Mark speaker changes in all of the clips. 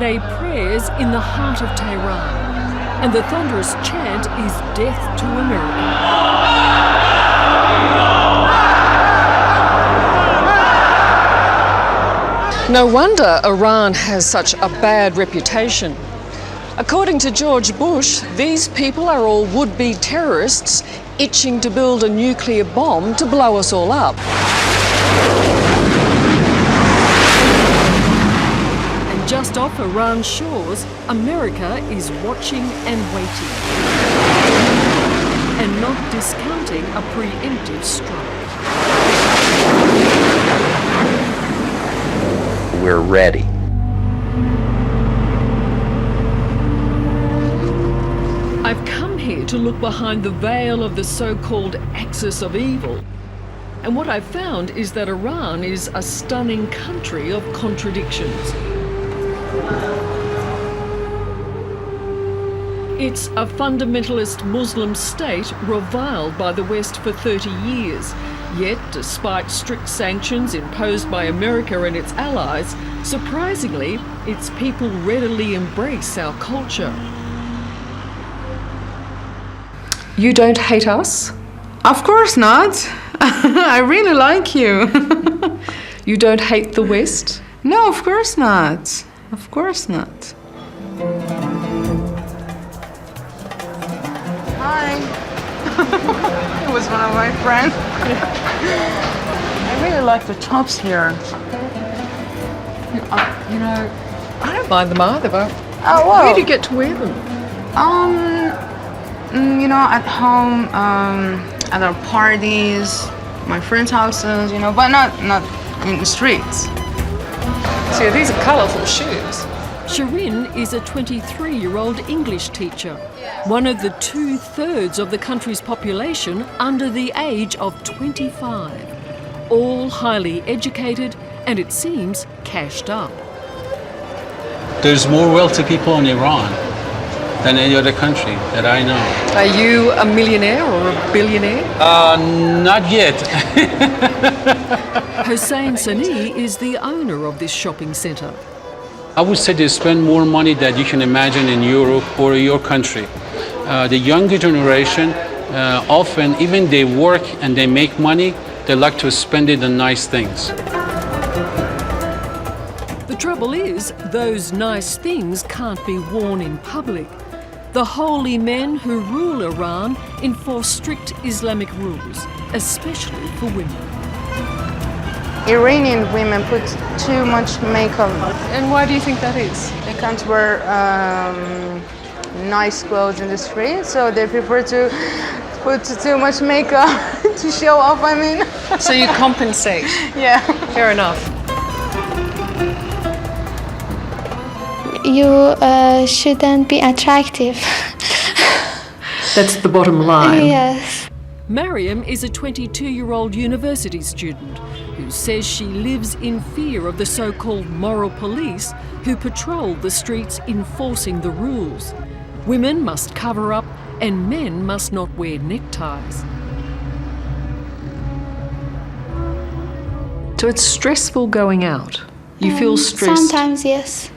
Speaker 1: noonday prayers in the heart of Tehran, and the thunderous chant is death to America. No wonder Iran has such a bad reputation. According to George Bush, these people are all would-be terrorists itching to build a nuclear bomb to blow us all up. And just off Iran's shores, America is watching and waiting, and not discounting a preemptive strike.
Speaker 2: We're ready.
Speaker 1: I've come here to look behind the veil of the so-called axis of evil. And what I've found is that Iran is a stunning country of contradictions. It's a fundamentalist Muslim state reviled by the West for 30 years. Yet, despite strict sanctions imposed by America and its allies, surprisingly, its people readily embrace our culture. You don't hate us?
Speaker 3: Of course not. I really like you.
Speaker 1: You don't hate the West?
Speaker 3: No, of course not. Of course not. Hi. It was one of my friends. I really like the tops here.
Speaker 1: You know, I don't mind them either, but
Speaker 3: well,
Speaker 1: where do you get to wear them?
Speaker 3: You know, at home, at our parties, my friends' houses, you know, but not in the streets.
Speaker 1: See, these are colourful shoes. Shirin is a 23-year-old English teacher, one of the 2/3 of the country's population under the age of 25. All highly educated and, it seems, cashed up.
Speaker 4: There's more wealthy people in Iran than any other country that I know.
Speaker 1: Are you a millionaire or a billionaire?
Speaker 4: Not yet.
Speaker 1: Hossein Sani is the owner of this shopping centre.
Speaker 4: I would say they spend more money than you can imagine in Europe or your country. The younger generation, often, even they work and they make money, they like to spend it on nice things.
Speaker 1: The trouble is, those nice things can't be worn in public. The holy men who rule Iran enforce strict Islamic rules, especially for women.
Speaker 3: Iranian women put too much makeup.
Speaker 1: And why do you think that is?
Speaker 3: They can't wear nice clothes in the street, so they prefer to put too much makeup to show off, I mean.
Speaker 1: So you compensate?
Speaker 3: Yeah.
Speaker 1: Fair enough.
Speaker 5: You shouldn't be attractive.
Speaker 1: That's the bottom line.
Speaker 5: Yes.
Speaker 1: Mariam is a 22-year-old university student who says she lives in fear of the so-called moral police who patrol the streets enforcing the rules. Women must cover up and men must not wear neckties. So it's stressful going out. You feel stressed?
Speaker 5: Sometimes, yes.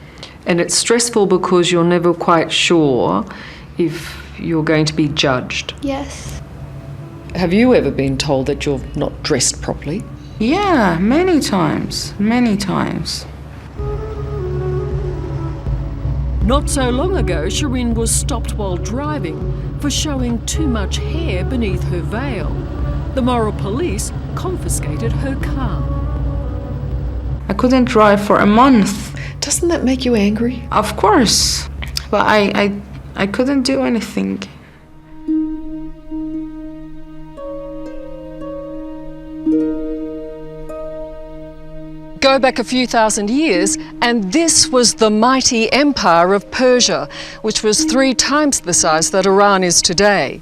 Speaker 1: And it's stressful because you're never quite sure if you're going to be judged.
Speaker 5: Yes.
Speaker 1: Have you ever been told that you're not dressed properly?
Speaker 3: Yeah, many times. Many times.
Speaker 1: Not so long ago, Shirin was stopped while driving for showing too much hair beneath her veil. The moral police confiscated her car.
Speaker 3: I couldn't drive for a month.
Speaker 1: Doesn't that make you angry?
Speaker 3: Of course. But I couldn't do anything.
Speaker 1: Go back a few thousand years, and this was the mighty empire of Persia, which was 3 times the size that Iran is today.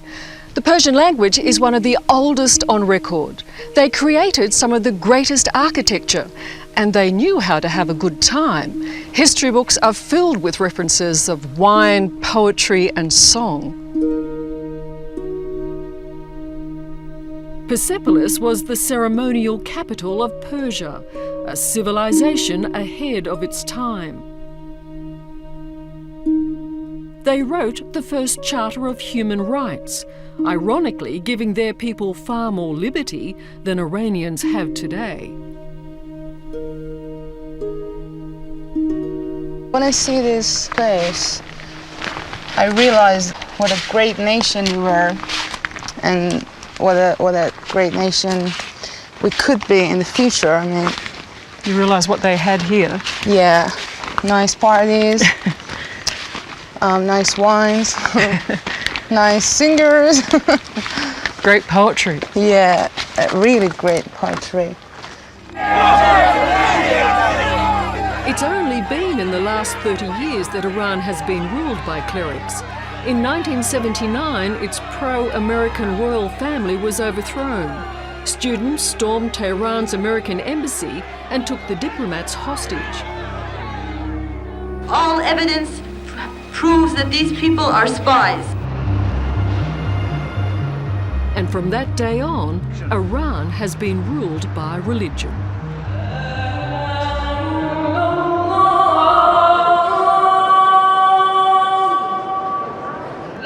Speaker 1: The Persian language is one of the oldest on record. They created some of the greatest architecture, and they knew how to have a good time. History books are filled with references of wine, poetry, and song. Persepolis was the ceremonial capital of Persia, a civilization ahead of its time. They wrote the first Charter of Human Rights, ironically giving their people far more liberty than Iranians have today.
Speaker 3: When I see this place, I realize what a great nation we were and what a great nation we could be in the future. I mean,
Speaker 1: You realise what they had here?
Speaker 3: yeah, nice parties, nice wines, nice singers.
Speaker 1: Great poetry.
Speaker 3: Yeah, really great poetry.
Speaker 1: It's only been in the last 30 years that Iran has been ruled by clerics. In 1979, its pro-American royal family was overthrown. Students stormed Tehran's American embassy and took the diplomats hostage.
Speaker 2: All evidence proves that these people are spies.
Speaker 1: And from that day on, Iran has been ruled by religion.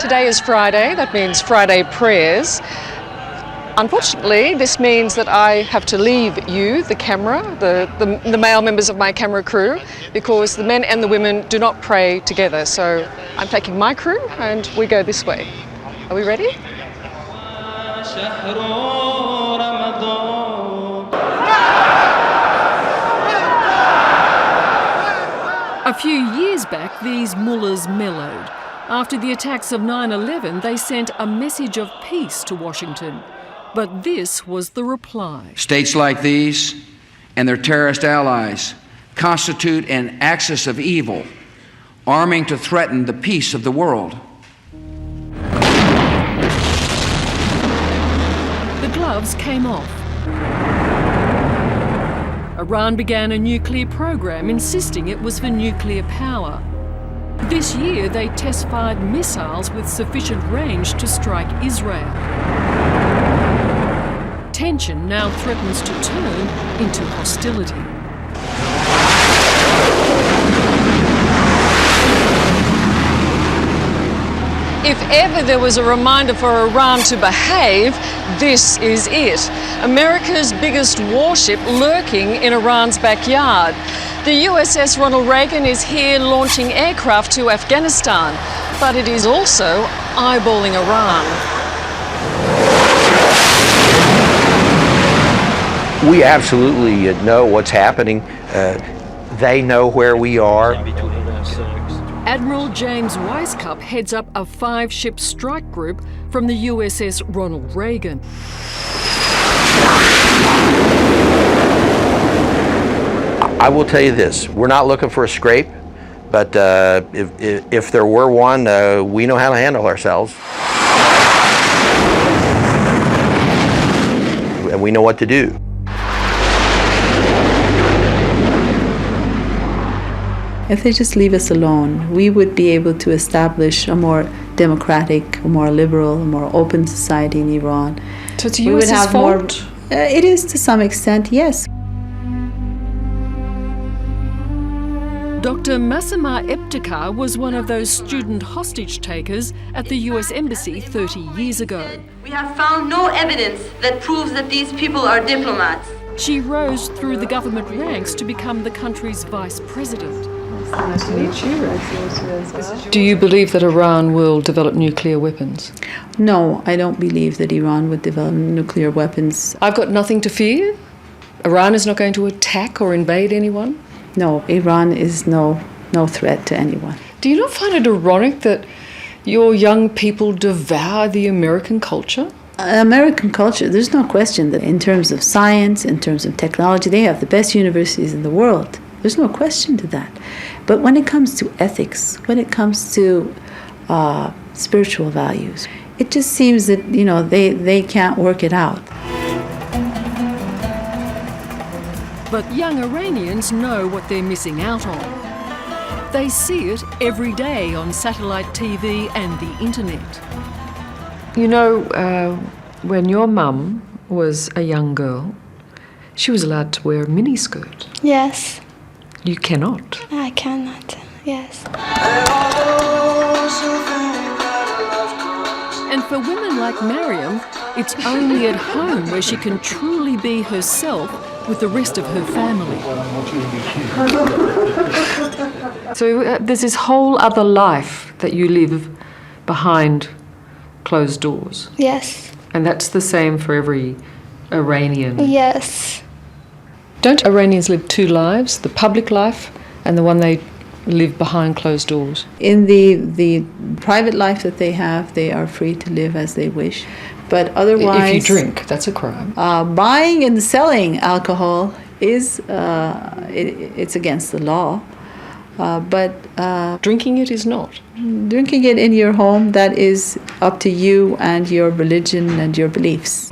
Speaker 1: Today is Friday, that means Friday prayers. Unfortunately, this means that I have to leave you, the camera, the male members of my camera crew, because the men and the women do not pray together. So I'm taking my crew and we go this way. Are we ready? A few years back, these mullahs mellowed. After the attacks of 9/11, they sent a message of peace to Washington. But this was the reply.
Speaker 6: States like these and their terrorist allies constitute an axis of evil, arming to threaten the peace of the world.
Speaker 1: The gloves came off. Iran began a nuclear program, insisting it was for nuclear power. This year, they test-fired missiles with sufficient range to strike Israel. Tension now threatens to turn into hostility. If ever there was a reminder for Iran to behave, this is it. America's biggest warship lurking in Iran's backyard. The USS Ronald Reagan is here launching aircraft to Afghanistan, but it is also eyeballing Iran.
Speaker 7: We absolutely know what's happening. They know where we are.
Speaker 1: Admiral James Weisskopf heads up a 5-ship strike group from the USS Ronald Reagan.
Speaker 7: I will tell you this, we're not looking for a scrape, but if there were one, we know how to handle ourselves. And we know what to do.
Speaker 8: If they just leave us alone, we would be able to establish a more democratic, a more liberal, a more open society in Iran.
Speaker 1: So it's US's fault?
Speaker 8: It is to some extent, yes.
Speaker 1: Dr. Massima Ebtekar was one of those student hostage takers at the US Embassy 30 years ago.
Speaker 2: We have found no evidence that proves that these people are diplomats.
Speaker 1: She rose through the government ranks to become the country's vice president.
Speaker 8: Nice to meet you.
Speaker 1: Do you believe that Iran will develop nuclear weapons?
Speaker 8: No, I don't believe that Iran would develop nuclear weapons.
Speaker 1: I've got nothing to fear? Iran is not going to attack or invade anyone?
Speaker 8: No, Iran is no threat to anyone.
Speaker 1: Do you not find it ironic that your young people devour the American culture?
Speaker 8: American culture, there's no question that in terms of science, in terms of technology, they have the best universities in the world. There's no question to that. But when it comes to ethics, when it comes to spiritual values, it just seems that, they can't work it out.
Speaker 1: But young Iranians know what they're missing out on. They see it every day on satellite TV and the internet. You know, when your mum was a young girl, she was allowed to wear a miniskirt.
Speaker 5: Yes,
Speaker 1: You cannot.
Speaker 5: I cannot. Yes.
Speaker 1: And for women like Mariam, it's only at home where she can truly be herself with the rest of her family. So there's this whole other life that you live behind closed doors.
Speaker 5: Yes.
Speaker 1: And that's the same for every Iranian.
Speaker 5: Yes.
Speaker 1: Don't Iranians live two lives, the public life and the one they live behind closed doors?
Speaker 8: In the private life that they have, they are free to live as they wish. But otherwise,
Speaker 1: if you drink, that's a crime.
Speaker 8: Buying and selling alcohol is it's against the law. But
Speaker 1: drinking it is not.
Speaker 8: Drinking it in your home, that is up to you and your religion and your beliefs.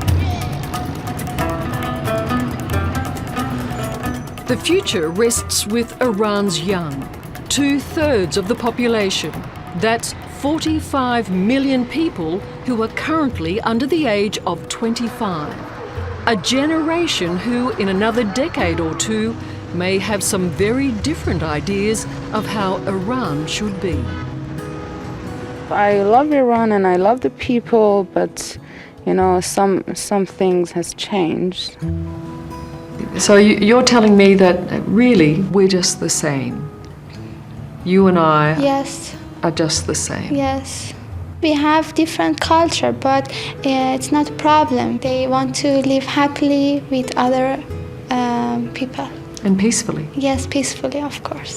Speaker 1: The future rests with Iran's young, 2/3 of the population. That's 45 million people who are currently under the age of 25. A generation who, in another decade or two, may have some very different ideas of how Iran should be.
Speaker 3: I love Iran and I love the people, but you know, some things has changed.
Speaker 1: So you're telling me that really we're just the same. You and I
Speaker 5: Yes.
Speaker 1: are just the same.
Speaker 5: Yes. We have different culture, but it's not a problem. They want to live happily with other people.
Speaker 1: And peacefully.
Speaker 5: Yes, peacefully, of course.